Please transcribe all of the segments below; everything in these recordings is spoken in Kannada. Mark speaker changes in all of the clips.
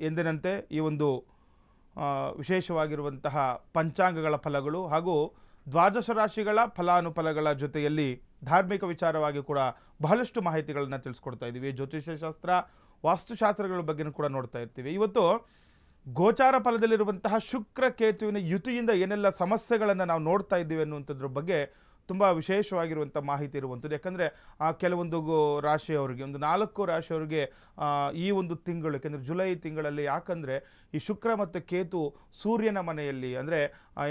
Speaker 1: ಎಂದಿನಂತೆ ಈ ಒಂದು ವಿಶೇಷವಾಗಿರುವಂತಹ ಪಂಚಾಂಗಗಳ ಫಲಗಳು ಹಾಗೂ ದ್ವಾದಶ ರಾಶಿಗಳ ಫಲಾನುಫಲಗಳ ಜೊತೆಯಲ್ಲಿ ಧಾರ್ಮಿಕ ವಿಚಾರವಾಗಿ ಕೂಡ ಬಹಳಷ್ಟು ಮಾಹಿತಿಗಳನ್ನು ತಿಳಿಸ್ಕೊಡ್ತಾ ಇದ್ದೀವಿ. ಜ್ಯೋತಿಷ್ಯ ಶಾಸ್ತ್ರ, ವಾಸ್ತುಶಾಸ್ತ್ರಗಳ ಬಗ್ಗೆನೂ ಕೂಡ ನೋಡ್ತಾ ಇರ್ತೀವಿ. ಇವತ್ತು ಗೋಚಾರ ಫಲದಲ್ಲಿರುವಂತಹ ಶುಕ್ರ ಕೇತುವಿನ ಯುತಿಯಿಂದ ಏನೆಲ್ಲ ಸಮಸ್ಯೆಗಳನ್ನು ನಾವು ನೋಡ್ತಾ ಇದ್ದೀವಿ ಅನ್ನುವಂಥದ್ರ ಬಗ್ಗೆ ತುಂಬ ವಿಶೇಷವಾಗಿರುವಂಥ ಮಾಹಿತಿ ಇರುವಂಥದ್ದು. ಯಾಕಂದರೆ ಕೆಲವೊಂದು ರಾಶಿಯವರಿಗೆ, ಒಂದು 4 ರಾಶಿಯವರಿಗೆ ಈ ಒಂದು ತಿಂಗಳು, ಯಾಕೆಂದರೆ ಜುಲೈ ತಿಂಗಳಲ್ಲಿ, ಯಾಕಂದರೆ ಈ ಶುಕ್ರ ಮತ್ತು ಕೇತು ಸೂರ್ಯನ ಮನೆಯಲ್ಲಿ, ಅಂದರೆ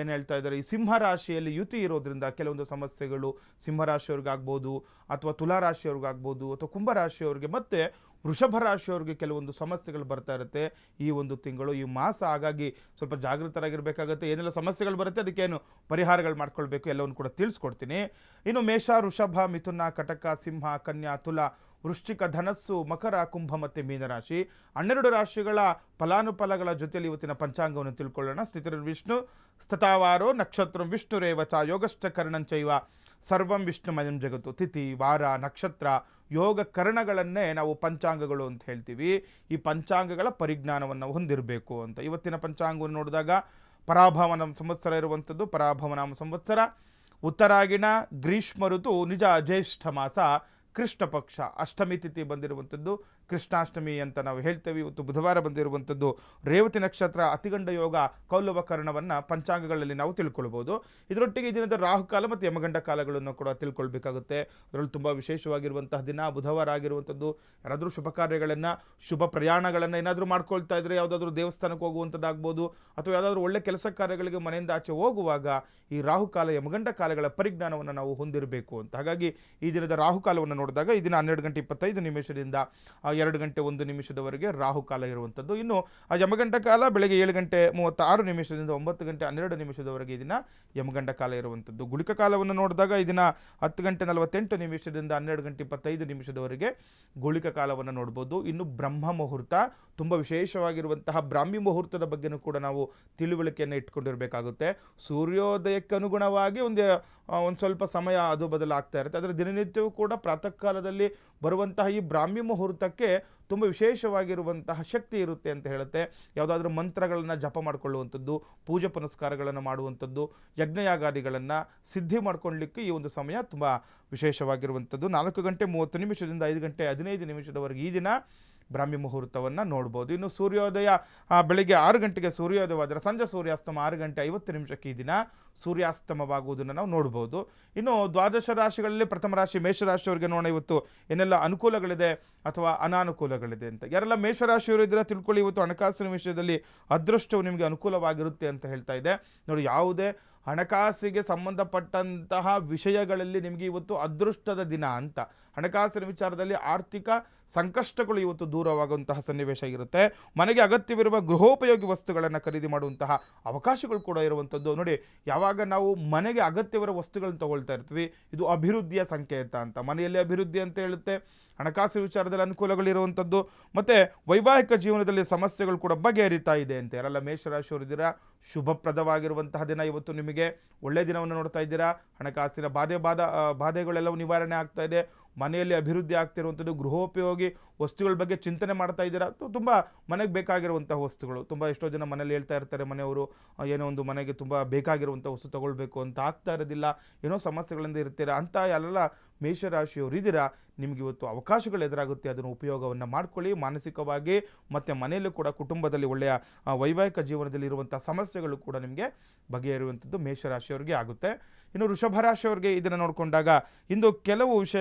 Speaker 1: ಏನು ಹೇಳ್ತಾ ಇದ್ದಾರೆ, ಈ ಸಿಂಹ ರಾಶಿಯಲ್ಲಿ ಯುತಿ ಇರೋದ್ರಿಂದ ಕೆಲವೊಂದು ಸಮಸ್ಯೆಗಳು ಸಿಂಹರಾಶಿಯವ್ರಿಗಾಗ್ಬೋದು, ಅಥವಾ ತುಲಾರಾಶಿಯವ್ರಿಗಾಗ್ಬೋದು, ಅಥವಾ ಕುಂಭರಾಶಿಯವ್ರಿಗೆ ಮತ್ತು ವೃಷಭ ರಾಶಿಯವ್ರಿಗೆ ಕೆಲವೊಂದು ಸಮಸ್ಯೆಗಳು ಬರ್ತಾ ಇರುತ್ತೆ ಈ ಒಂದು ತಿಂಗಳು, ಈ ಮಾಸ. ಹಾಗಾಗಿ ಸ್ವಲ್ಪ ಜಾಗೃತರಾಗಿರಬೇಕಾಗುತ್ತೆ. ಏನೆಲ್ಲ ಸಮಸ್ಯೆಗಳು ಬರುತ್ತೆ, ಅದಕ್ಕೇನು ಪರಿಹಾರಗಳು ಮಾಡ್ಕೊಳ್ಬೇಕು ಎಲ್ಲವನ್ನು ಕೂಡ ತಿಳಿಸ್ಕೊಡ್ತೀನಿ. ಇನ್ನು ಮೇಷ, ವೃಷಭ, ಮಿಥುನ, ಕಟಕ, ಸಿಂಹ, ಕನ್ಯಾ, ತುಲಾ, ವೃಶ್ಚಿಕ, ಧನಸ್ಸು, ಮಕರ, ಕುಂಭ ಮತ್ತು ಮೀನರಾಶಿ 12 ರಾಶಿಗಳ ಫಲಾನುಫಲಗಳ ಜೊತೆಯಲ್ಲಿ ಇವತ್ತಿನ ಪಂಚಾಂಗವನ್ನು ತಿಳ್ಕೊಳ್ಳೋಣ. ಸ್ಥಿತಿರ್ವಿಷ್ಣು ಸ್ಥತಾವಾರೋ ನಕ್ಷತ್ರಂ ವಿಷ್ಣುರೇವಚ ಯೋಗಶ್ಚ ಕರ್ಣಂಚೈವ ಸರ್ವಂ ವಿಷ್ಣುಮಯಂ ಜಗತ್ತು. ತಿಥಿ, ವಾರ, ನಕ್ಷತ್ರ, ಯೋಗ ಕರ್ಣಗಳನ್ನೇ ನಾವು ಪಂಚಾಂಗಗಳು ಅಂತ ಹೇಳ್ತೀವಿ. ಈ ಪಂಚಾಂಗಗಳ ಪರಿಜ್ಞಾನವನ್ನು ಹೊಂದಿರಬೇಕು ಅಂತ. ಇವತ್ತಿನ ಪಂಚಾಂಗವನ್ನು ನೋಡಿದಾಗ ಪರಾಭವನ ಸಂವತ್ಸರ ಇರುವಂಥದ್ದು, ಪರಾಭವನಾಮ ಸಂವತ್ಸರ, ಉತ್ತರಾಗಿಣ, ಗ್ರೀಷ್ಮ ಋತು, ನಿಜ ಜ್ಯೇಷ್ಠ ಮಾಸ, ಕೃಷ್ಣ ಪಕ್ಷ, ಅಷ್ಟಮಿ ತಿಥಿ ಬಂದಿರುವಂಥದ್ದು, ಕೃಷ್ಣಾಷ್ಟಮಿ ಅಂತ ನಾವು ಹೇಳ್ತೇವೆ. ಇವತ್ತು ಬುಧವಾರ ಬಂದಿರುವಂಥದ್ದು, ರೇವತಿ ನಕ್ಷತ್ರ, ಅತಿಗಂಡ ಯೋಗ, ಕೌಲವ ಕರ್ಣವನ್ನು ಪಂಚಾಂಗಗಳಲ್ಲಿ ನಾವು ತಿಳ್ಕೊಳ್ಬೋದು. ಇದರೊಟ್ಟಿಗೆ ಈ ದಿನದ ರಾಹುಕಾಲ ಮತ್ತು ಯಮಗಂಡ ಕಾಲಗಳನ್ನು ಕೂಡ ತಿಳ್ಕೊಳ್ಬೇಕಾಗುತ್ತೆ. ಅದರಲ್ಲಿ ತುಂಬ ವಿಶೇಷವಾಗಿರುವಂತಹ ದಿನ ಬುಧವಾರ ಆಗಿರುವಂಥದ್ದು. ಯಾರಾದರೂ ಶುಭ ಕಾರ್ಯಗಳನ್ನು, ಶುಭ ಪ್ರಯಾಣಗಳನ್ನು ಏನಾದರೂ ಮಾಡ್ಕೊಳ್ತಾ ಇದ್ದರೆ, ಯಾವುದಾದ್ರೂ ದೇವಸ್ಥಾನಕ್ಕೆ ಹೋಗುವಂಥದ್ದಾಗ್ಬೋದು, ಅಥವಾ ಯಾವುದಾದ್ರೂ ಒಳ್ಳೆ ಕೆಲಸ ಕಾರ್ಯಗಳಿಗೆ ಮನೆಯಿಂದ ಆಚೆ ಹೋಗುವಾಗ ಈ ರಾಹುಕಾಲ ಯಮಗಂಡ ಕಾಲಗಳ ಪರಿಜ್ಞಾನವನ್ನು ನಾವು ಹೊಂದಿರಬೇಕು ಅಂತ. ಹಾಗಾಗಿ ಈ ದಿನದ ರಾಹುಕಾಲವನ್ನು ನೋಡಿದಾಗ ಈ ದಿನ 12 ಗಂಟೆ 25 ನಿಮಿಷದಿಂದ 2 ಗಂಟೆ 1 ನಿಮಿಷದವರೆಗೆ ರಾಹುಕಾಲ ಇರುವಂಥದ್ದು. ಇನ್ನು ಆ ಯಮಗಂಡ ಕಾಲ ಬೆಳಗ್ಗೆ 7 ಗಂಟೆ 36 ನಿಮಿಷದಿಂದ 9 ಗಂಟೆ 12 ನಿಮಿಷದವರೆಗೆ ಈ ದಿನ ಯಮಗಂಡ ಕಾಲ ಇರುವಂಥದ್ದು. ಗುಳಿಕ ಕಾಲವನ್ನು ನೋಡಿದಾಗ ಈ ದಿನ 10 ಗಂಟೆ 48 ನಿಮಿಷದಿಂದ 12 ಗಂಟೆ 25 ನಿಮಿಷದವರೆಗೆ ಗುಳಿಕ ಕಾಲವನ್ನು ನೋಡ್ಬೋದು. ಇನ್ನು ಬ್ರಹ್ಮ ಮುಹೂರ್ತ, ತುಂಬ ವಿಶೇಷವಾಗಿರುವಂತಹ ಬ್ರಾಹ್ಮಿ ಮುಹೂರ್ತದ ಬಗ್ಗೆನೂ ಕೂಡ ನಾವು ತಿಳುವಳಿಕೆಯನ್ನು ಇಟ್ಕೊಂಡಿರಬೇಕಾಗುತ್ತೆ. ಸೂರ್ಯೋದಯಕ್ಕೆ ಅನುಗುಣವಾಗಿ ಒಂದು ಸ್ವಲ್ಪ ಸಮಯ ಅದು ಬದಲಾಗ್ತಾ ಇರುತ್ತೆ. ಅದರ ದಿನನಿತ್ಯವೂ ಕೂಡ ಪ್ರಾತಃ ಕಾಲದಲ್ಲಿ ಬರುವಂತಹ ಈ ಬ್ರಾಹ್ಮಿ ಮುಹೂರ್ತಕ್ಕೆ ತುಂಬ ವಿಶೇಷವಾಗಿರುವಂತಹ ಶಕ್ತಿ ಇರುತ್ತೆ ಅಂತ ಹೇಳುತ್ತೆ. ಯಾವುದಾದ್ರೂ ಮಂತ್ರಗಳನ್ನು ಜಪ ಮಾಡಿಕೊಳ್ಳುವಂಥದ್ದು, ಪೂಜೆ ಪುನಸ್ಕಾರಗಳನ್ನು ಮಾಡುವಂಥದ್ದು, ಯಜ್ಞಯಾಗಾದಿಗಳನ್ನು ಸಿದ್ಧಿ ಮಾಡ್ಕೊಳ್ಳಲಿಕ್ಕೆ ಈ ಒಂದು ಸಮಯ ತುಂಬ ವಿಶೇಷವಾಗಿರುವಂಥದ್ದು. 4 ಗಂಟೆ 30 ನಿಮಿಷದಿಂದ 5 ಗಂಟೆ 15 ನಿಮಿಷದವರೆಗೆ ಈ ದಿನ ಬ್ರಾಹ್ಮಿ ಮುಹೂರ್ತವನ್ನು ನೋಡ್ಬೋದು. ಇನ್ನು ಸೂರ್ಯೋದಯ ಬೆಳಿಗ್ಗೆ 6 ಗಂಟೆಗೆ ಸೂರ್ಯೋದಯವಾದರೆ ಸಂಜೆ ಸೂರ್ಯಾಸ್ತಮ 6 ಗಂಟೆ 50 ನಿಮಿಷಕ್ಕೆ ಈ ದಿನ ಸೂರ್ಯಾಸ್ತಮವಾಗುವುದನ್ನು ನಾವು ನೋಡ್ಬೋದು. ಇನ್ನು ದ್ವಾದಶ ರಾಶಿಗಳಲ್ಲಿ ಪ್ರಥಮ ರಾಶಿ ಮೇಷರಾಶಿಯವರಿಗೆ ನೋಡೋಣ ಇವತ್ತು ಏನೆಲ್ಲ ಅನುಕೂಲಗಳಿದೆ ಅಥವಾ ಅನಾನುಕೂಲಗಳಿದೆ ಅಂತ. ಯಾರೆಲ್ಲ ಮೇಷರಾಶಿಯವರು ಇದ್ರೆ ತಿಳ್ಕೊಳ್ಳಿ, ಇವತ್ತು ಹಣಕಾಸಿನ ವಿಷಯದಲ್ಲಿ ಅದೃಷ್ಟವು ನಿಮಗೆ ಅನುಕೂಲವಾಗಿರುತ್ತೆ ಅಂತ ಹೇಳ್ತಾ ಇದೆ. ನೋಡಿ, ಯಾವುದೇ ಹಣಕಾಸಿಗೆ ಸಂಬಂಧಪಟ್ಟಂತಹ ವಿಷಯಗಳಲ್ಲಿ ನಿಮಗೆ ಇವತ್ತು ಅದೃಷ್ಟದ ದಿನ ಅಂತ. ಹಣಕಾಸಿನ ವಿಚಾರದಲ್ಲಿ ಆರ್ಥಿಕ ಸಂಕಷ್ಟಗಳು ಇವತ್ತು ದೂರವಾಗುವಂತಹ ಸನ್ನಿವೇಶ ಇರುತ್ತೆ. ಮನೆಗೆ ಅಗತ್ಯವಿರುವ ಗೃಹೋಪಯೋಗಿ ವಸ್ತುಗಳನ್ನು ಖರೀದಿ ಮಾಡುವಂತಹ ಅವಕಾಶಗಳು ಕೂಡ ಇರುವಂಥದ್ದು. ನೋಡಿ, ಯಾವಾಗ ನಾವು ಮನೆಗೆ ಅಗತ್ಯವಿರುವ ವಸ್ತುಗಳನ್ನು ತಗೊಳ್ತಾ ಇರ್ತೀವಿ, ಇದು ಅಭಿವೃದ್ಧಿಯ ಸಂಕೇತ ಅಂತ. ಮನೆಯಲ್ಲಿ ಅಭಿವೃದ್ಧಿ ಅಂತ ಹೇಳುತ್ತೆ. ಹಣಕಾಸು ವಿಚಾರದಲ್ಲಿ ಅನುಕೂಲಗಳಿರುವಂಥದ್ದು, ಮತ್ತು ವೈವಾಹಿಕ ಜೀವನದಲ್ಲಿ ಸಮಸ್ಯೆಗಳು ಕೂಡ ಬಗೆಹರಿತಾ ಇದೆ ಅಂತ. ಯಾರೆಲ್ಲ ಮೇಷರಾಶಿಯವರಿದ್ದೀರಾ, ಶುಭಪ್ರದವಾಗಿರುವಂತಹ ದಿನ ಇವತ್ತು. ನಿಮಗೆ ಒಳ್ಳೆಯ ದಿನವನ್ನು ನೋಡ್ತಾ ಇದ್ದೀರಾ. ಹಣಕಾಸಿನ ಬಾಧೆಗಳೆಲ್ಲವೂ ನಿವಾರಣೆ ಆಗ್ತಾ ಇದೆ. ಮನೆಯಲ್ಲಿ ಅಭಿವೃದ್ಧಿ ಆಗ್ತಿರುವಂಥದ್ದು. ಗೃಹೋಪಯೋಗಿ ವಸ್ತುಗಳ ಬಗ್ಗೆ ಚಿಂತನೆ ಮಾಡ್ತಾ ಇದ್ದೀರಾ. ತುಂಬ ಮನೆಗೆ ಬೇಕಾಗಿರುವಂಥ ವಸ್ತುಗಳು ತುಂಬ ಎಷ್ಟೋ ಜನ ಮನೇಲಿ ಹೇಳ್ತಾ ಇರ್ತಾರೆ, ಮನೆಯವರು ಏನೋ ಒಂದು ಮನೆಗೆ ತುಂಬ ಬೇಕಾಗಿರುವಂಥ ವಸ್ತು ತಗೊಳ್ಬೇಕು ಅಂತ ಆಗ್ತಾ ಇರೋದಿಲ್ಲ, ಏನೋ ಸಮಸ್ಯೆಗಳಿಂದ ಇರ್ತೀರಾ ಅಂತ ಎಲ್ಲ ಮೇಷರಾಶಿಯವರು ಇದ್ದೀರಾ. ನಿಮಗೆ ಇವತ್ತು ಅವಕಾಶಗಳು ಎದುರಾಗುತ್ತೆ, ಅದನ್ನು ಉಪಯೋಗವನ್ನು ಮಾಡ್ಕೊಳ್ಳಿ. ಮಾನಸಿಕವಾಗಿ ಮತ್ತು ಮನೆಯಲ್ಲೂ ಕೂಡ ಕುಟುಂಬದಲ್ಲಿ ಒಳ್ಳೆಯ ವೈವಾಹಿಕ ಜೀವನದಲ್ಲಿ ಇರುವಂಥ ಸಮಸ್ಯೆಗಳು ಕೂಡ ನಿಮಗೆ ಬಗೆಹರಿಯುವಂಥದ್ದು ಮೇಷರಾಶಿಯವರಿಗೆ ಆಗುತ್ತೆ. ಇನ್ನು ವೃಷಭ ರಾಶಿಯವರಿಗೆ ಇದನ್ನು ನೋಡಿಕೊಂಡಾಗ ಇಂದು ಕೆಲವು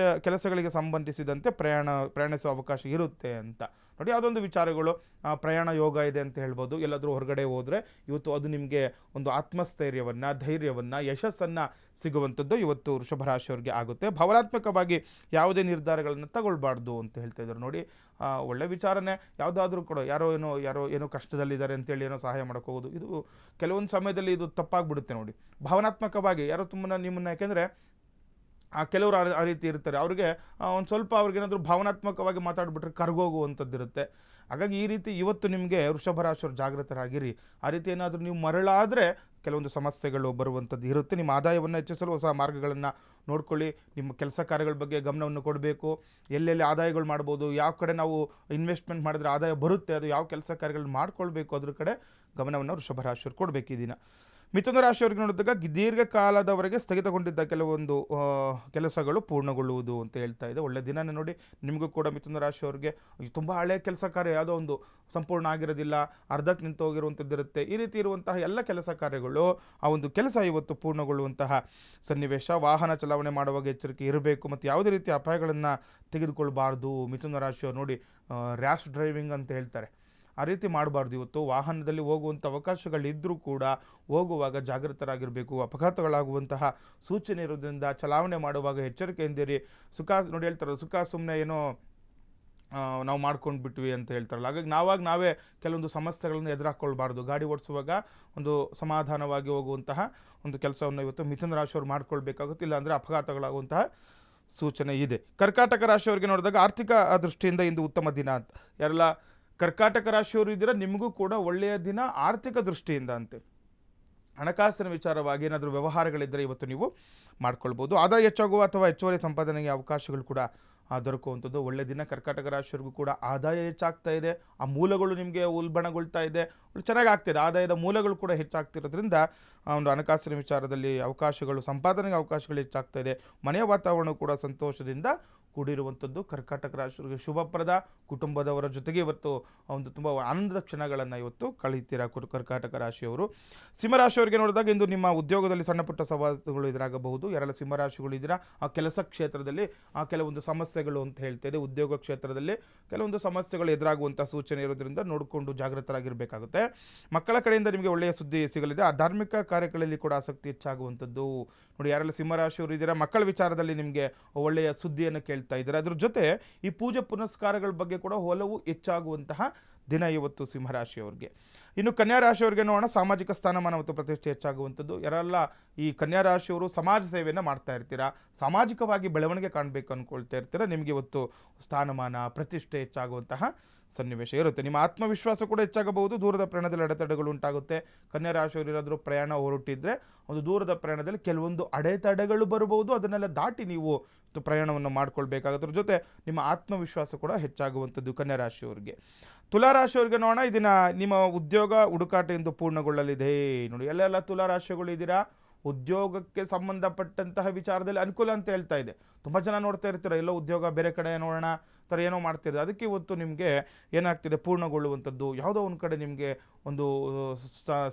Speaker 1: ಕೆಲಸಗಳಿಗೆ ಸಂಬಂಧಿಸಿದಂತೆ ಪ್ರಯಾಣಿಸುವ ಅವಕಾಶ ಇರುತ್ತೆ ಅಂತ. ನೋಡಿ, ಯಾವುದೊಂದು ವಿಚಾರಗಳು ಪ್ರಯಾಣ ಯೋಗ ಇದೆ ಅಂತ ಹೇಳ್ಬೋದು. ಎಲ್ಲಾದರೂ ಹೊರಗಡೆ ಹೋದರೆ ಇವತ್ತು ಅದು ನಿಮಗೆ ಒಂದು ಆತ್ಮಸ್ಥೈರ್ಯವನ್ನು, ಧೈರ್ಯವನ್ನು, ಯಶಸ್ಸನ್ನು ಸಿಗುವಂಥದ್ದು ಇವತ್ತು ವೃಷಭ ರಾಶಿಯವರಿಗೆ ಆಗುತ್ತೆ. ಭಾವನಾತ್ಮಕವಾಗಿ ಯಾವುದೇ ನಿರ್ಧಾರಗಳನ್ನು ತಗೊಳ್ಬಾರ್ದು ಅಂತ ಹೇಳ್ತಾ ಇದ್ದಾರೆ. ನೋಡಿ, ಒಳ್ಳೆ ವಿಚಾರನೇ. ಯಾವುದಾದ್ರೂ ಕೂಡ ಯಾರೋ ಏನೋ ಕಷ್ಟದಲ್ಲಿದ್ದಾರೆ ಅಂತೇಳಿ ಏನೋ ಸಹಾಯ ಮಾಡೋಕ್ಕೆ ಹೋಗೋದು, ಇದು ಕೆಲವೊಂದು ಸಮಯದಲ್ಲಿ ಇದು ತಪ್ಪಾಗ್ಬಿಡುತ್ತೆ. ನೋಡಿ, ಭಾವನಾತ್ಮಕವಾಗಿ ಯಾರೋ ನಿಮ್ಮನ್ನು, ಯಾಕೆಂದರೆ ಕೆಲವರು ಆ ರೀತಿ ಇರ್ತಾರೆ. ಅವ್ರಿಗೆ ಒಂದು ಸ್ವಲ್ಪ ಅವ್ರಿಗೇನಾದರೂ ಭಾವನಾತ್ಮಕವಾಗಿ ಮಾತಾಡ್ಬಿಟ್ರೆ ಕರ್ಗೋಗುವಂಥದ್ದು ಇರುತ್ತೆ. ಹಾಗಾಗಿ ಈ ರೀತಿ ಇವತ್ತು ನಿಮಗೆ ವೃಷಭ ರಾಶಿಯವರು ಜಾಗೃತರಾಗಿರಿ. ಆ ರೀತಿ ಏನಾದರೂ ನೀವು ಮರಳಾದರೆ ಕೆಲವೊಂದು ಸಮಸ್ಯೆಗಳು ಬರುವಂಥದ್ದು ಇರುತ್ತೆ. ನಿಮ್ಮ ಆದಾಯವನ್ನು ಹೆಚ್ಚಿಸಲು ಹೊಸ ಮಾರ್ಗಗಳನ್ನು ನೋಡ್ಕೊಳ್ಳಿ. ನಿಮ್ಮ ಕೆಲಸ ಕಾರ್ಯಗಳ ಬಗ್ಗೆ ಗಮನವನ್ನು ಕೊಡಬೇಕು. ಎಲ್ಲೆಲ್ಲಿ ಆದಾಯಗಳು ಮಾಡ್ಬೋದು, ಯಾವ ಕಡೆ ನಾವು ಇನ್ವೆಸ್ಟ್ಮೆಂಟ್ ಮಾಡಿದ್ರೆ ಆದಾಯ ಬರುತ್ತೆ, ಅದು ಯಾವ ಕೆಲಸ ಕಾರ್ಯಗಳನ್ನ ಮಾಡ್ಕೊಳ್ಬೇಕು, ಅದ್ರ ಕಡೆ ಗಮನವನ್ನು ವೃಷಭ ರಾಶಿಯವರು ಕೊಡಬೇಕು ಈ ದಿನ. ಮಿಥುನ ರಾಶಿಯವರಿಗೆ ನೋಡಿದಾಗ ದೀರ್ಘಕಾಲದವರೆಗೆ ಸ್ಥಗಿತಗೊಂಡಿದ್ದ ಕೆಲವೊಂದು ಕೆಲಸಗಳು ಪೂರ್ಣಗೊಳ್ಳುವುದು ಅಂತ ಹೇಳ್ತಾ ಇದೆ. ಒಳ್ಳೆ ದಿನನೇ ನೋಡಿ. ನಿಮಗೂ ಕೂಡ ಮಿಥುನ ರಾಶಿಯವರಿಗೆ ತುಂಬ ಹಳೆಯ ಕೆಲಸ ಕಾರ್ಯ ಯಾವುದೋ ಒಂದು ಸಂಪೂರ್ಣ ಆಗಿರೋದಿಲ್ಲ, ಅರ್ಧಕ್ಕೆ ನಿಂತು ಹೋಗಿರುವಂಥದ್ದು ಇರುತ್ತೆ. ಈ ರೀತಿ ಇರುವಂತಹ ಎಲ್ಲ ಕೆಲಸ ಕಾರ್ಯಗಳು ಆ ಒಂದು ಕೆಲಸ ಇವತ್ತು ಪೂರ್ಣಗೊಳ್ಳುವಂತಹ ಸನ್ನಿವೇಶ. ವಾಹನ ಚಲಾವಣೆ ಮಾಡುವಾಗ ಎಚ್ಚರಿಕೆ ಇರಬೇಕು ಮತ್ತು ಯಾವುದೇ ರೀತಿಯ ಅಪಾಯಗಳನ್ನು ತೆಗೆದುಕೊಳ್ಬಾರ್ದು. ಮಿಥುನ ರಾಶಿಯವರು ನೋಡಿ ರ್ಯಾಶ್ ಡ್ರೈವಿಂಗ್ ಅಂತ ಹೇಳ್ತಾರೆ, ಆ ರೀತಿ ಮಾಡಬಾರ್ದು. ಇವತ್ತು ವಾಹನದಲ್ಲಿ ಹೋಗುವಂಥ ಅವಕಾಶಗಳಿದ್ದರೂ ಕೂಡ ಹೋಗುವಾಗ ಜಾಗೃತರಾಗಿರಬೇಕು. ಅಪಘಾತಗಳಾಗುವಂತಹ ಸೂಚನೆ ಇರೋದ್ರಿಂದ ಚಲಾವಣೆ ಮಾಡುವಾಗ ಎಚ್ಚರಿಕೆಯಿಂದಿರಿ. ನೋಡಿ ಹೇಳ್ತಾರೆ, ಸುಖ ಸುಮ್ಮನೆ ಏನೋ ನಾವು ಮಾಡ್ಕೊಂಡು ಬಿಟ್ವಿ ಅಂತ ಹೇಳ್ತಾರಲ್ಲ, ಹಾಗಾಗಿ ನಾವೇ ಕೆಲವೊಂದು ಸಮಸ್ಯೆಗಳನ್ನು ಎದುರಾಕೊಳ್ಬಾರ್ದು. ಗಾಡಿ ಓಡಿಸುವಾಗ ಒಂದು ಸಮಾಧಾನವಾಗಿ ಹೋಗುವಂತಹ ಒಂದು ಕೆಲಸವನ್ನು ಇವತ್ತು ಮಿಥುನ ರಾಶಿಯವರು ಮಾಡ್ಕೊಳ್ಬೇಕಾಗುತ್ತೆ. ಇಲ್ಲಾಂದರೆ ಅಪಘಾತಗಳಾಗುವಂತಹ ಸೂಚನೆ ಇದೆ. ಕರ್ಕಾಟಕ ರಾಶಿಯವರಿಗೆ ನೋಡಿದಾಗ ಆರ್ಥಿಕ ದೃಷ್ಟಿಯಿಂದ ಇಂದು ಉತ್ತಮ ದಿನ ಅಂತ. ಯಾರೆಲ್ಲ ಕರ್ಕಾಟಕ ರಾಶಿಯವರು ಇದ್ದೀರಾ, ನಿಮಗೂ ಕೂಡ ಒಳ್ಳೆಯ ದಿನ ಆರ್ಥಿಕ ದೃಷ್ಟಿಯಿಂದ ಅಂತೆ. ಹಣಕಾಸಿನ ವಿಚಾರವಾಗಿ ಏನಾದರೂ ವ್ಯವಹಾರಗಳಿದ್ದರೆ ಇವತ್ತು ನೀವು ಮಾಡ್ಕೊಳ್ಬೋದು. ಆದಾಯ ಹೆಚ್ಚಾಗುವ ಅಥವಾ ಹೆಚ್ಚುವರಿ ಸಂಪಾದನೆಗೆ ಅವಕಾಶಗಳು ಕೂಡ ದೊರಕುವಂಥದ್ದು ಒಳ್ಳೆ ದಿನ. ಕರ್ಕಾಟಕ ರಾಶಿಯವರಿಗೂ ಕೂಡ ಆದಾಯ ಹೆಚ್ಚಾಗ್ತಾ ಇದೆ, ಆ ಮೂಲಗಳು ನಿಮಗೆ ಉಲ್ಬಣಗೊಳ್ತಾ ಇದೆ, ಚೆನ್ನಾಗಿ ಆಗ್ತಿದೆ. ಆದಾಯದ ಮೂಲಗಳು ಕೂಡ ಹೆಚ್ಚಾಗ್ತಿರೋದ್ರಿಂದ ಒಂದು ಹಣಕಾಸಿನ ವಿಚಾರದಲ್ಲಿ ಅವಕಾಶಗಳು, ಸಂಪಾದನೆಗೆ ಅವಕಾಶಗಳು ಹೆಚ್ಚಾಗ್ತಾ ಇದೆ. ಮನೆಯ ವಾತಾವರಣ ಕೂಡ ಸಂತೋಷದಿಂದ ಕೂಡಿರುವಂಥದ್ದು ಕರ್ಕಾಟಕ ರಾಶಿಯವರಿಗೆ ಶುಭಪ್ರದ. ಕುಟುಂಬದವರ ಜೊತೆಗೆ ಇವತ್ತು ಒಂದು ತುಂಬ ಆನಂದದ ಕ್ಷಣಗಳನ್ನು ಇವತ್ತು ಕಳೀತೀರಾ ಕರ್ಕಾಟಕ ರಾಶಿಯವರು. ಸಿಂಹರಾಶಿಯವರಿಗೆ ನೋಡಿದಾಗ ಇಂದು ನಿಮ್ಮ ಉದ್ಯೋಗದಲ್ಲಿ ಸಣ್ಣ ಪುಟ್ಟ ಸವಾಲುಗಳು ಎದುರಾಗಬಹುದು. ಯಾರೆಲ್ಲ ಸಿಂಹರಾಶಿಗಳಿದ್ದೀರಾ ಆ ಕೆಲಸ ಕ್ಷೇತ್ರದಲ್ಲಿ ಕೆಲವೊಂದು ಸಮಸ್ಯೆಗಳು ಅಂತ ಹೇಳ್ತಾ ಇದೆ. ಉದ್ಯೋಗ ಕ್ಷೇತ್ರದಲ್ಲಿ ಕೆಲವೊಂದು ಸಮಸ್ಯೆಗಳು ಎದುರಾಗುವಂಥ ಸೂಚನೆ ಇರೋದ್ರಿಂದ ನೋಡಿಕೊಂಡು ಜಾಗೃತರಾಗಿರಬೇಕಾಗುತ್ತೆ. ಮಕ್ಕಳ ಕಡೆಯಿಂದ ನಿಮಗೆ ಒಳ್ಳೆಯ ಸುದ್ದಿ ಸಿಗಲಿದೆ. ಆ ಧಾರ್ಮಿಕ ಕಾರ್ಯಗಳಲ್ಲಿ ಕೂಡ ಆಸಕ್ತಿ ಹೆಚ್ಚಾಗುವಂಥದ್ದು ನೋಡಿ. ಯಾರೆಲ್ಲ ಸಿಂಹರಾಶಿಯವರು ಇದ್ದೀರಾ ಮಕ್ಕಳ ವಿಚಾರದಲ್ಲಿ ನಿಮಗೆ ಒಳ್ಳೆಯ ಸುದ್ದಿಯನ್ನು ಕೇಳ್ತಾ ಇದ್ದಾರೆ. ಅದ್ರ ಜೊತೆ ಈ ಪೂಜೆ ಪುನಸ್ಕಾರಗಳ ಬಗ್ಗೆ ಕೂಡ ಒಲವು ಹೆಚ್ಚಾಗುವಂತಹ ದಿನ ಇವತ್ತು ಸಿಂಹರಾಶಿಯವರಿಗೆ. ಇನ್ನು ಕನ್ಯಾ ರಾಶಿಯವರಿಗೆ ನೋಡೋಣ. ಸಾಮಾಜಿಕ ಸ್ಥಾನಮಾನ ಮತ್ತು ಪ್ರತಿಷ್ಠೆ ಹೆಚ್ಚಾಗುವಂಥದ್ದು. ಯಾರೆಲ್ಲ ಈ ಕನ್ಯಾ ರಾಶಿಯವರು ಸಮಾಜ ಸೇವೆಯನ್ನು ಮಾಡ್ತಾ ಇರ್ತೀರಾ, ಸಾಮಾಜಿಕವಾಗಿ ಬೆಳವಣಿಗೆ ಕಾಣಬೇಕು ಅಂದ್ಕೊಳ್ತಾ ಇರ್ತೀರಾ, ನಿಮಗೆ ಇವತ್ತು ಸ್ಥಾನಮಾನ ಪ್ರತಿಷ್ಠೆ ಹೆಚ್ಚಾಗುವಂತಹ ಸನ್ನಿವೇಶ ಇರುತ್ತೆ. ನಿಮ್ಮ ಆತ್ಮವಿಶ್ವಾಸ ಕೂಡ ಹೆಚ್ಚಾಗಬಹುದು. ದೂರದ ಪ್ರಯಾಣದಲ್ಲಿ ಅಡೆತಡೆಗಳು ಉಂಟಾಗುತ್ತೆ. ಕನ್ಯಾ ರಾಶಿಯವರು ಏನಾದರೂ ಪ್ರಯಾಣ ಹೊರಟಿದ್ರೆ ಒಂದು ದೂರದ ಪ್ರಯಾಣದಲ್ಲಿ ಕೆಲವೊಂದು ಅಡೆತಡೆಗಳು ಬರಬಹುದು. ಅದನ್ನೆಲ್ಲ ದಾಟಿ ನೀವು ಪ್ರಯಾಣವನ್ನು ಮಾಡ್ಕೊಳ್ಬೇಕಾಗೋದ್ರ ಜೊತೆ ನಿಮ್ಮ ಆತ್ಮವಿಶ್ವಾಸ ಕೂಡ ಹೆಚ್ಚಾಗುವಂಥದ್ದು ಕನ್ಯಾ ರಾಶಿಯವರಿಗೆ. ತುಲಾ ರಾಶಿಯವರಿಗೆ ನೋಡೋಣ. ಇದನ್ನ ನಿಮ್ಮ ಉದ್ಯೋಗ ಹುಡುಕಾಟ ಎಂದು ಪೂರ್ಣಗೊಳ್ಳಲಿದೆ ನೋಡಿ. ಎಲ್ಲೆಲ್ಲ ತುಲಾ ರಾಶಿಗಳು ಇದ್ದೀರಾ, ಉದ್ಯೋಗಕ್ಕೆ ಸಂಬಂಧಪಟ್ಟಂತಹ ವಿಚಾರದಲ್ಲಿ ಅನುಕೂಲ ಅಂತ ಹೇಳ್ತಾ ಇದೆ. ತುಂಬ ಜನ ನೋಡ್ತಾ ಇರ್ತೀರ, ಎಲ್ಲೋ ಉದ್ಯೋಗ ಬೇರೆ ಕಡೆ ನೋಡೋಣ ಥರ ಏನೋ ಮಾಡ್ತಿರೋದು. ಅದಕ್ಕೆ ಇವತ್ತು ನಿಮಗೆ ಏನಾಗ್ತಿದೆ, ಪೂರ್ಣಗೊಳ್ಳುವಂಥದ್ದು ಯಾವುದೋ ಒಂದು ಕಡೆ ನಿಮಗೆ ಒಂದು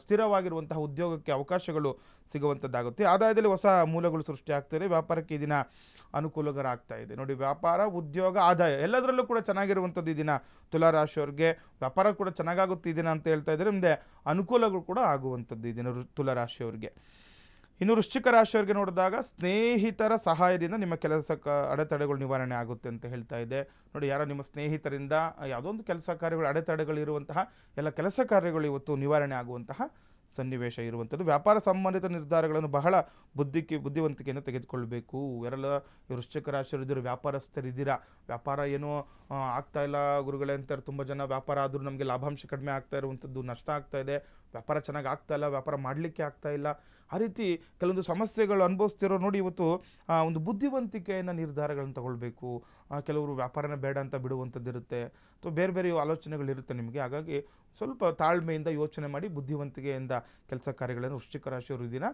Speaker 1: ಸ್ಥಿರವಾಗಿರುವಂತಹ ಉದ್ಯೋಗಕ್ಕೆ ಅವಕಾಶಗಳು ಸಿಗುವಂಥದ್ದಾಗುತ್ತೆ. ಆದಾಯದಲ್ಲಿ ಹೊಸ ಮೂಲಗಳು ಸೃಷ್ಟಿ ಆಗ್ತಾಯಿದೆ. ವ್ಯಾಪಾರಕ್ಕೆ ಈ ದಿನ ಅನುಕೂಲಕರ ಆಗ್ತಾ ಇದೆ ನೋಡಿ. ವ್ಯಾಪಾರ, ಉದ್ಯೋಗ, ಆದಾಯ ಎಲ್ಲದರಲ್ಲೂ ಕೂಡ ಚೆನ್ನಾಗಿರುವಂಥದ್ದು ಈ ದಿನ ತುಲಾ ರಾಶಿಯವರಿಗೆ. ವ್ಯಾಪಾರ ಕೂಡ ಚೆನ್ನಾಗಾಗುತ್ತೆ ಈ ದಿನ ಅಂತ ಹೇಳ್ತಾ ಇದ್ದಾರೆ. ಮುಂದೆ ಅನುಕೂಲಗಳು ಕೂಡ ಆಗುವಂಥದ್ದು ಈ ದಿನ ತುಲಾ ರಾಶಿಯವರಿಗೆ. ಇನ್ನು ವೃಶ್ಚಿಕ ರಾಶಿಯವರಿಗೆ ನೋಡಿದಾಗ ಸ್ನೇಹಿತರ ಸಹಾಯದಿಂದ ನಿಮ್ಮ ಕೆಲಸಕ್ಕೆ ಅಡೆತಡೆಗಳು ನಿವಾರಣೆ ಆಗುತ್ತೆ ಅಂತ ಹೇಳ್ತಾ ಇದೆ ನೋಡಿ. ಯಾರೋ ನಿಮ್ಮ ಸ್ನೇಹಿತರಿಂದ ಯಾವುದೋ ಒಂದು ಕೆಲಸ ಕಾರ್ಯಗಳು ಅಡೆತಡೆಗಳಿರುವಂತಹ ಎಲ್ಲ ಕೆಲಸ ಕಾರ್ಯಗಳು ಇವತ್ತು ನಿವಾರಣೆ ಆಗುವಂತಹ ಸನ್ನಿವೇಶ ಇರುವಂಥದ್ದು. ವ್ಯಾಪಾರ ಸಂಬಂಧಿತ ನಿರ್ಧಾರಗಳನ್ನು ಬಹಳ ಬುದ್ಧಿವಂತಿಕೆಯನ್ನು ತೆಗೆದುಕೊಳ್ಬೇಕು. ಯಾರೆಲ್ಲ ವೃಶ್ಚಿಕ ರಾಶಿಯಲ್ಲಿದ್ದರೂ ವ್ಯಾಪಾರಸ್ಥರಿದ್ದೀರಾ, ವ್ಯಾಪಾರ ಏನೋ ಆಗ್ತಾ ಇಲ್ಲ ಗುರುಗಳೇ ಅಂತಾರೆ ತುಂಬ ಜನ. ವ್ಯಾಪಾರ ಆದರೂ ನಮಗೆ ಲಾಭಾಂಶ ಕಡಿಮೆ ಆಗ್ತಾ ಇರುವಂಥದ್ದು, ನಷ್ಟ ಆಗ್ತಾ ಇದೆ, ವ್ಯಾಪಾರ ಚೆನ್ನಾಗಿ ಆಗ್ತಾ ಇಲ್ಲ, ವ್ಯಾಪಾರ ಮಾಡಲಿಕ್ಕೆ ಆಗ್ತಾ ಇಲ್ಲ, ಆ ರೀತಿ ಕೆಲವೊಂದು ಸಮಸ್ಯೆಗಳು ಅನುಭವಿಸ್ತಿರೋ ನೋಡಿ. ಇವತ್ತು ಒಂದು ಬುದ್ಧಿವಂತಿಕೆಯನ್ನು ನಿರ್ಧಾರಗಳನ್ನು ತಗೊಳ್ಬೇಕು. ಕೆಲವರು ವ್ಯಾಪಾರನ ಬೇಡ ಅಂತ ಬಿಡುವಂಥದ್ದು ಇರುತ್ತೆ, ಅಥವಾ ಬೇರೆ ಬೇರೆ ಆಲೋಚನೆಗಳಿರುತ್ತೆ ನಿಮಗೆ. ಹಾಗಾಗಿ ಸ್ವಲ್ಪ ತಾಳ್ಮೆಯಿಂದ ಯೋಚನೆ ಮಾಡಿ ಬುದ್ಧಿವಂತಿಕೆಯಿಂದ ಕೆಲಸ ಕಾರ್ಯಗಳನ್ನು ವೃಶ್ಚಿಕ ರಾಶಿಯವರು ದಿನ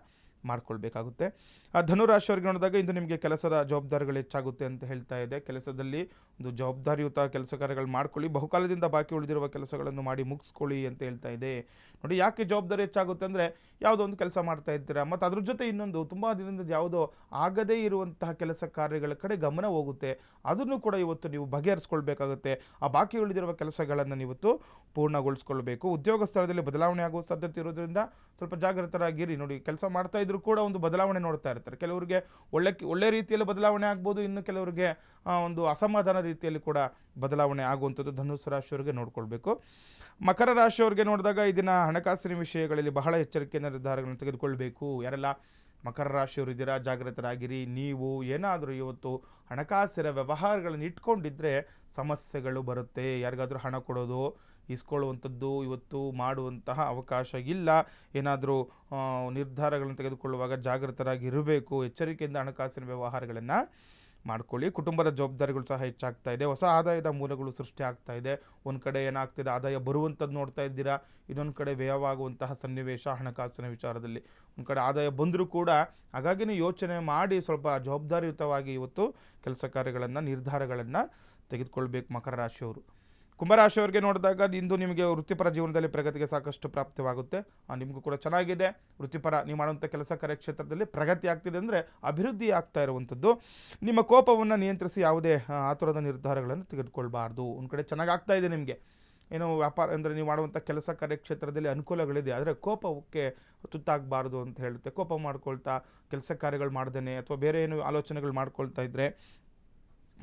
Speaker 1: ಮಾಡ್ಕೊಳ್ಬೇಕಾಗುತ್ತೆ. ಧನುರಾಶಿಯವರಿಗೆ ನೋಡಿದಾಗ ಇಂದು ನಿಮಗೆ ಕೆಲಸದ ಜವಾಬ್ದಾರಿಗಳು ಹೆಚ್ಚಾಗುತ್ತೆ ಅಂತ ಹೇಳ್ತಾ ಇದೆ. ಕೆಲಸದಲ್ಲಿ ಒಂದು ಜವಾಬ್ದಾರಿಯುತ ಕೆಲಸ ಕಾರ್ಯಗಳು ಮಾಡ್ಕೊಳ್ಳಿ. ಬಹುಕಾಲದಿಂದ ಬಾಕಿ ಉಳಿದಿರುವ ಕೆಲಸಗಳನ್ನು ಮಾಡಿ ಮುಗಿಸ್ಕೊಳ್ಳಿ ಅಂತ ಹೇಳ್ತಾ ಇದೆ ನೋಡಿ. ಯಾಕೆ ಜವಾಬ್ದಾರಿ ಹೆಚ್ಚಾಗುತ್ತೆ ಅಂದರೆ, ಯಾವುದೋ ಒಂದು ಕೆಲಸ ಮಾಡ್ತಾ ಇರ್ತೀರಾ, ಮತ್ತು ಅದ್ರ ಜೊತೆ ಇನ್ನೊಂದು ತುಂಬ ದಿನದಿಂದ ಯಾವುದೋ ಆಗದೇ ಇರುವಂತಹ ಕೆಲಸ ಕಾರ್ಯಗಳ ಕಡೆ ಗಮನ ಹೋಗುತ್ತೆ. ಅದನ್ನು ಕೂಡ ಇವತ್ತು ನೀವು ಬಗೆಹರಿಸ್ಕೊಳ್ಬೇಕಾಗುತ್ತೆ. ಆ ಬಾಕಿ ಉಳಿದಿರುವ ಕೆಲಸಗಳನ್ನು ಇವತ್ತು ಪೂರ್ಣಗೊಳಿಸ್ಕೊಳ್ಬೇಕು. ಉದ್ಯೋಗ ಸ್ಥಳದಲ್ಲಿ ಬದಲಾವಣೆ ಆಗುವ ಸಾಧ್ಯತೆ ಇರೋದ್ರಿಂದ ಸ್ವಲ್ಪ ಜಾಗೃತರಾಗಿರಿ ನೋಡಿ. ಕೆಲಸ ಮಾಡ್ತಾ ಇದ್ರೂ ಕೂಡ ಒಂದು ಬದಲಾವಣೆ ನೋಡ್ತಾ ಇರ್ತಾರೆ. ಕೆಲವರಿಗೆ ಒಳ್ಳೆ ರೀತಿಯಲ್ಲಿ ಬದಲಾವಣೆ ಆಗ್ಬೋದು, ಇನ್ನು ಕೆಲವರಿಗೆ ಒಂದು ಅಸಮಾಧಾನ ರೀತಿಯಲ್ಲಿ ಕೂಡ ಬದಲಾವಣೆ ಆಗುವಂಥದ್ದು ಧನುಸ್ಸು ರಾಶಿಯವರಿಗೆ ನೋಡ್ಕೊಳ್ಬೇಕು. ಮಕರ ರಾಶಿಯವರಿಗೆ ನೋಡಿದಾಗ ಇದನ್ನು ಹಣಕಾಸಿನ ವಿಷಯಗಳಲ್ಲಿ ಬಹಳ ಎಚ್ಚರಿಕೆಯಿಂದ ನಿರ್ಧಾರಗಳನ್ನು ತೆಗೆದುಕೊಳ್ಬೇಕು. ಯಾರೆಲ್ಲ ಮಕರ ರಾಶಿಯವರು ಇದ್ದೀರಾ, ಜಾಗೃತರಾಗಿರಿ. ನೀವು ಏನಾದರೂ ಇವತ್ತು ಹಣಕಾಸಿನ ವ್ಯವಹಾರಗಳನ್ನು ಇಟ್ಕೊಂಡಿದ್ರೆ ಸಮಸ್ಯೆಗಳು ಬರುತ್ತೆ. ಯಾರಿಗಾದರೂ ಹಣ ಕೊಡೋದು, ಇಸ್ಕೊಳ್ಳುವಂಥದ್ದು ಇವತ್ತು ಮಾಡುವಂತಹ ಅವಕಾಶ ಇಲ್ಲ. ಏನಾದರೂ ನಿರ್ಧಾರಗಳನ್ನು ತೆಗೆದುಕೊಳ್ಳುವಾಗ ಜಾಗೃತರಾಗಿರಬೇಕು. ಎಚ್ಚರಿಕೆಯಿಂದ ಹಣಕಾಸಿನ ವ್ಯವಹಾರಗಳನ್ನು ಮಾಡ್ಕೊಳ್ಳಿ. ಕುಟುಂಬದ ಜವಾಬ್ದಾರಿಗಳು ಸಹ ಹೆಚ್ಚಾಗ್ತಾ ಇದೆ. ಹೊಸ ಆದಾಯದ ಮೂಲಗಳು ಸೃಷ್ಟಿ ಆಗ್ತಾ ಇದೆ. ಒಂದು ಕಡೆ ಏನಾಗ್ತಿದೆ, ಆದಾಯ ಬರುವಂಥದ್ದು ನೋಡ್ತಾ ಇದ್ದೀರಾ, ಇನ್ನೊಂದು ಕಡೆ ವ್ಯಯವಾಗುವಂತಹ ಸನ್ನಿವೇಶ ಹಣಕಾಸಿನ ವಿಚಾರದಲ್ಲಿ. ಒಂದು ಕಡೆ ಆದಾಯ ಬಂದರೂ ಕೂಡ ಹಾಗಾಗಿನೇ ಯೋಚನೆ ಮಾಡಿ ಸ್ವಲ್ಪ ಜವಾಬ್ದಾರಿಯುತವಾಗಿ ಇವತ್ತು ಕೆಲಸ ಕಾರ್ಯಗಳನ್ನು, ನಿರ್ಧಾರಗಳನ್ನು ತೆಗೆದುಕೊಳ್ಬೇಕು ಮಕರ ರಾಶಿಯವರು. ಕುಂಭರಾಶಿಯವರಿಗೆ ನೋಡಿದಾಗ ಇಂದು ನಿಮಗೆ ವೃತ್ತಿಪರ ಜೀವನದಲ್ಲಿ ಪ್ರಗತಿಗೆ ಸಾಕಷ್ಟು ಪ್ರಾಪ್ತವಾಗುತ್ತೆ. ನಿಮಗೂ ಕೂಡ ಚೆನ್ನಾಗಿದೆ. ವೃತ್ತಿಪರ ನೀವು ಮಾಡುವಂಥ ಕೆಲಸ ಕಾರ್ಯಕ್ಷೇತ್ರದಲ್ಲಿ ಪ್ರಗತಿ ಆಗ್ತಿದೆ ಅಂದರೆ ಅಭಿವೃದ್ಧಿ ಆಗ್ತಾ ಇರುವಂಥದ್ದು. ನಿಮ್ಮ ಕೋಪವನ್ನು ನಿಯಂತ್ರಿಸಿ ಯಾವುದೇ ಆತುರದ ನಿರ್ಧಾರಗಳನ್ನು ತೆಗೆದುಕೊಳ್ಬಾರ್ದು. ಒಂದು ಕಡೆ ಚೆನ್ನಾಗಿ ಆಗ್ತಾ ಇದೆ ನಿಮಗೆ, ಏನೋ ವ್ಯಾಪಾರ ಅಂದರೆ ನೀವು ಮಾಡುವಂಥ ಕೆಲಸ ಕಾರ್ಯಕ್ಷೇತ್ರದಲ್ಲಿ ಅನುಕೂಲಗಳಿದೆ, ಆದರೆ ಕೋಪಕ್ಕೆ ತುತ್ತಾಗಬಾರ್ದು ಅಂತ ಹೇಳುತ್ತೆ. ಕೋಪ ಮಾಡ್ಕೊಳ್ತಾ ಕೆಲಸ ಕಾರ್ಯಗಳು ಮಾಡ್ದೇ ಅಥವಾ ಬೇರೆ ಏನು ಆಲೋಚನೆಗಳು ಮಾಡ್ಕೊಳ್ತಾ ಇದ್ದರೆ,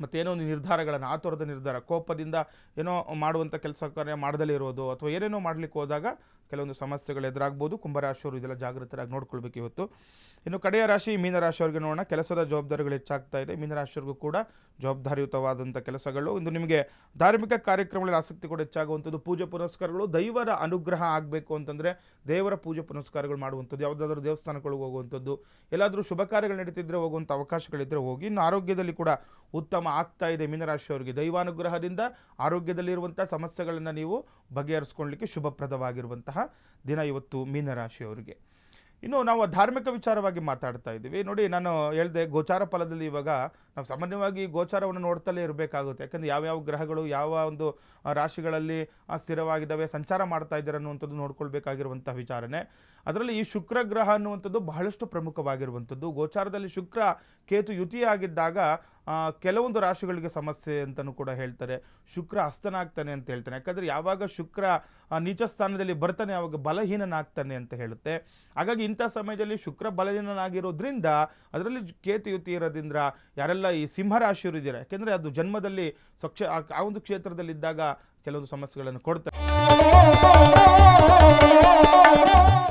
Speaker 1: ಮತ್ತೇನೋ ಒಂದು ನಿರ್ಧಾರಗಳನ್ನು, ಆತುರದ ನಿರ್ಧಾರ, ಕೋಪದಿಂದ ಏನೋ ಮಾಡುವಂಥ ಕೆಲಸ ಕಾರ್ಯ ಮಾಡದಲ್ಲೇ ಇರೋದು ಅಥವಾ ಏನೇನೋ ಮಾಡಲಿಕ್ಕೆ ಹೋದಾಗ ಕೆಲವೊಂದು ಸಮಸ್ಯೆಗಳು ಎದುರಾಗ್ಬೋದು. ಕುಂಭರಾಶಿಯವರು ಇದೆಲ್ಲ ಜಾಗೃತರಾಗಿ ನೋಡ್ಕೊಳ್ಬೇಕು ಇವತ್ತು. ಇನ್ನು ಕಡೆಯ ರಾಶಿ ಮೀನರಾಶಿಯವರಿಗೆ ನೋಡೋಣ. ಕೆಲಸದ ಜವಾಬ್ದಾರಿಗಳು ಹೆಚ್ಚಾಗ್ತಾ ಇದೆ. ಮೀನರಾಶಿಯವರಿಗೂ ಕೂಡ ಜವಾಬ್ದಾರಿಯುತವಾದಂಥ ಕೆಲಸಗಳು. ಇಂದು ನಿಮಗೆ ಧಾರ್ಮಿಕ ಕಾರ್ಯಕ್ರಮಗಳಲ್ಲಿ ಆಸಕ್ತಿ ಕೂಡ ಹೆಚ್ಚಾಗುವಂಥದ್ದು. ಪೂಜೆ ಪುನಸ್ಕಾರಗಳು, ದೈವರ ಅನುಗ್ರಹ ಆಗಬೇಕು ಅಂತಂದರೆ ದೇವರ ಪೂಜೆ ಪುನಸ್ಕಾರಗಳು ಮಾಡುವಂಥದ್ದು, ಯಾವುದಾದ್ರೂ ದೇವಸ್ಥಾನಗಳಿಗೆ ಹೋಗುವಂಥದ್ದು, ಎಲ್ಲಾದರೂ ಶುಭ ಕಾರ್ಯಗಳು ನಡೀತಿದ್ರೆ ಹೋಗುವಂಥ ಅವಕಾಶಗಳಿದ್ದರೆ ಹೋಗಿ. ಇನ್ನು ಆರೋಗ್ಯದಲ್ಲಿ ಕೂಡ ಉತ್ತಮ ಆಗ್ತಾ ಇದೆ ಮೀನರಾಶಿಯವರಿಗೆ. ದೈವಾನುಗ್ರಹದಿಂದ ಆರೋಗ್ಯದಲ್ಲಿರುವಂಥ ಸಮಸ್ಯೆಗಳನ್ನು ನೀವು ಬಗೆಹರಿಸ್ಕೊಳ್ಳಲಿಕ್ಕೆ ಶುಭಪ್ರದವಾಗಿರುವಂತಹ ದಿನ ಇವತ್ತು ಮೀನರಾಶಿಯವರಿಗೆ. ಇನ್ನು ನಾವು ಧಾರ್ಮಿಕ ವಿಚಾರವಾಗಿ ಮಾತಾಡ್ತಾ ಇದ್ದೀವಿ. ನೋಡಿ, ನಾನು ಹೇಳಿದೆ ಗೋಚಾರ ಫಲದಲ್ಲಿ ಇವಾಗ ನಾವು ಸಾಮಾನ್ಯವಾಗಿ ಗೋಚಾರವನ್ನು ನೋಡ್ತಲೇ ಇರಬೇಕಾಗುತ್ತೆ. ಯಾಕಂದರೆ ಯಾವ್ಯಾವ ಗ್ರಹಗಳು ಯಾವ ಒಂದು ರಾಶಿಗಳಲ್ಲಿ ಸ್ಥಿರವಾಗಿದ್ದಾವೆ, ಸಂಚಾರ ಮಾಡ್ತಾ ಇದ್ದಾರೆ ಅನ್ನುವಂಥದ್ದು ನೋಡ್ಕೊಳ್ಬೇಕಾಗಿರುವಂಥ ವಿಚಾರನೆ. ಅದರಲ್ಲಿ ಈ ಶುಕ್ರ ಗ್ರಹ ಅನ್ನುವಂಥದ್ದು ಬಹಳಷ್ಟು ಪ್ರಮುಖವಾಗಿರುವಂಥದ್ದು. ಗೋಚಾರದಲ್ಲಿ ಶುಕ್ರ ಕೇತು ಯುತಿಯಾಗಿದ್ದಾಗ ಕೆಲವೊಂದು ರಾಶಿಗಳಿಗೆ ಸಮಸ್ಯೆ ಅಂತಲೂ ಕೂಡ ಹೇಳ್ತಾರೆ. ಶುಕ್ರ ಹಸ್ತನಾಗ್ತಾನೆ ಅಂತ ಹೇಳ್ತಾನೆ. ಯಾಕಂದರೆ ಯಾವಾಗ ಶುಕ್ರ ನೀಚ ಸ್ಥಾನದಲ್ಲಿ ಬರ್ತಾನೆ ಆವಾಗ ಬಲಹೀನನಾಗ್ತಾನೆ ಅಂತ ಹೇಳುತ್ತೆ. ಹಾಗಾಗಿ ಇಂಥ ಸಮಯದಲ್ಲಿ ಶುಕ್ರ ಬಲಹೀನನಾಗಿರೋದ್ರಿಂದ, ಅದರಲ್ಲಿ ಕೇತು ಯುತಿ ಇರೋದ್ರಿಂದ ಯಾರೆಲ್ಲ ಈ ಸಿಂಹರಾಶಿಯವರು ಇದ್ದೀರಾ, ಯಾಕೆಂದರೆ ಅದು ಜನ್ಮದಲ್ಲಿ ಆ ಒಂದು ಕ್ಷೇತ್ರದಲ್ಲಿದ್ದಾಗ ಕೆಲವೊಂದು ಸಮಸ್ಯೆಗಳನ್ನು ಕೊಡ್ತಾರೆ.